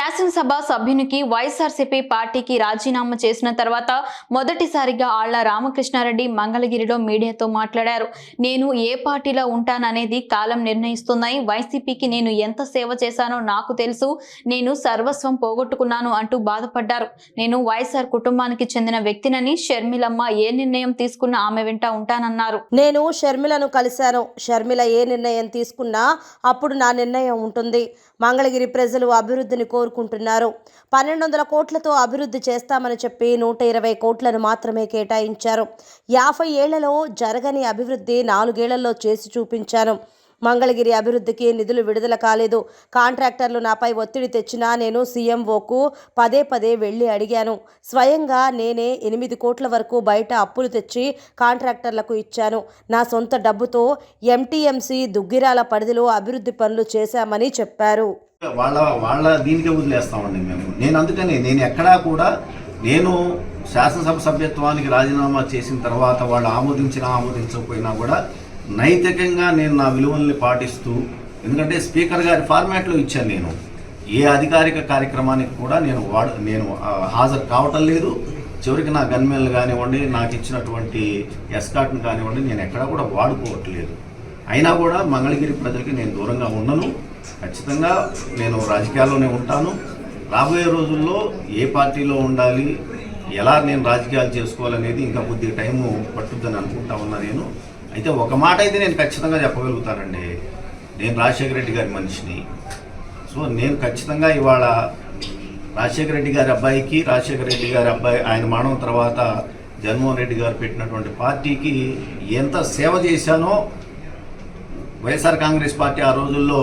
శాసనసభ సభ్యునికి వైఎస్ఆర్సీపీ పార్టీకి రాజీనామా చేసిన తర్వాత మొదటిసారిగా ఆళ్ల రామకృష్ణారెడ్డి మంగళగిరిలో మీడియాతో మాట్లాడారు. నేను ఏ పార్టీలో ఉంటాననేది కాలం నిర్ణయిస్తుందని, వైసీపీకి నేను ఎంత సేవ చేశానో నాకు తెలుసు, నేను సర్వస్వం పోగొట్టుకున్నాను అంటూ బాధపడ్డారు. నేను వైఎస్ఆర్ కుటుంబానికి చెందిన వ్యక్తినని, షర్మిలమ్మ ఏ నిర్ణయం తీసుకున్నా ఆమె వెంట ఉంటానన్నారు. నేను షర్మిలను కలిశాను. షర్మిల ఏ నిర్ణయం తీసుకున్నా అప్పుడు నా నిర్ణయం ఉంటుంది. మంగళగిరి ప్రజలు అభివృద్ధిని కోరుకుంటున్నారు. 1200 కోట్లతో అభివృద్ధి చేస్తామని చెప్పి 120 కోట్లను మాత్రమే కేటాయించారు. 50 ఏళ్లలో జరగని అభివృద్ధి 4 ఏళ్లలో చేసి చూపించాను. మంగళగిరి అభివృద్ధికి నిధులు విడుదల కాలేదు. కాంట్రాక్టర్లు నాపై ఒత్తిడి తెచ్చినా నేను సీఎంఓకు పదే వెళ్ళి అడిగాను. స్వయంగా నేనే 8 కోట్ల వరకు బయట అప్పులు తెచ్చి కాంట్రాక్టర్లకు ఇచ్చాను. నా సొంత డబ్బుతో ఎంటీఎంసీ దుగ్గిరాల పరిధిలో అభివృద్ధి పనులు చేశామని చెప్పారు. వాళ్ళ దీనికే వదిలేస్తామండి నేను అందుకని నేను ఎక్కడా కూడా నేను శాసనసభ సభ్యత్వానికి రాజీనామా చేసిన తర్వాత వాళ్ళు ఆమోదించకపోయినా కూడా నైతికంగా నేను నా విలువల్ని పాటిస్తూ, ఎందుకంటే స్పీకర్ గారి ఫార్మాట్లో ఇచ్చాను. నేను ఏ అధికారిక కార్యక్రమానికి కూడా నేను హాజరు కావటం లేదు. చివరికి నా గన్మెన్లు కానివ్వండి, నాకు ఇచ్చినటువంటి ఎస్కాట్ను కానివ్వండి, నేను ఎక్కడా కూడా వాడుకోవట్లేదు. అయినా కూడా మంగళగిరి ప్రజలకి నేను దూరంగా ఉండను. ఖచ్చితంగా నేను రాజకీయాల్లోనే ఉంటాను. రాబోయే రోజుల్లో ఏ పార్టీలో ఉండాలి, ఎలా నేను రాజకీయాలు చేసుకోవాలనేది ఇంకా కొద్దిగా టైము పట్టుద్దని అనుకుంటా ఉన్నా నేను. అయితే ఒక మాట అయితే నేను ఖచ్చితంగా చెప్పగలుగుతానండి, నేను రాజశేఖర రెడ్డి గారి మనిషిని. సో నేను ఖచ్చితంగా ఇవాళ రాజశేఖర రెడ్డి గారి అబ్బాయికి, రాజశేఖర రెడ్డి గారి అబ్బాయి ఆయన మరణం తర్వాత జగన్మోహన్ రెడ్డి గారు పెట్టినటువంటి పార్టీకి ఎంత సేవ చేశానో, వైఎస్ఆర్ కాంగ్రెస్ పార్టీ ఆ రోజుల్లో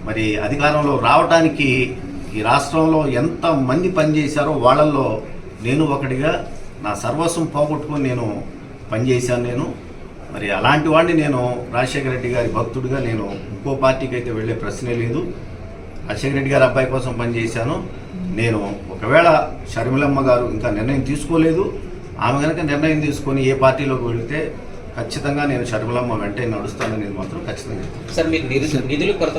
మరి అధికారంలో రావడానికి ఈ రాష్ట్రంలో ఎంతమంది పనిచేశారో వాళ్ళల్లో నేను ఒకటిగా నా సర్వస్వం పోగొట్టుకొని నేను పనిచేశాను. నేను మరి అలాంటి వాడిని నేను రాజశేఖర రెడ్డి గారి భక్తుడిగా నేను ఇంకో పార్టీకి అయితే వెళ్ళే ప్రశ్నే లేదు. రాజశేఖర రెడ్డి గారి అబ్బాయి కోసం పనిచేశాను. నేను ఒకవేళ షర్మిలమ్మ గారు ఇంకా నిర్ణయం తీసుకోలేదు, ఆమె కనుక నిర్ణయం తీసుకొని ఏ పార్టీలోకి వెళితే ఖచ్చితంగా నేను షర్మిలమ్మ వెంటే నడుస్తాననేది మాత్రం ఖచ్చితంగా. సార్, మీరు నిధులు కొరత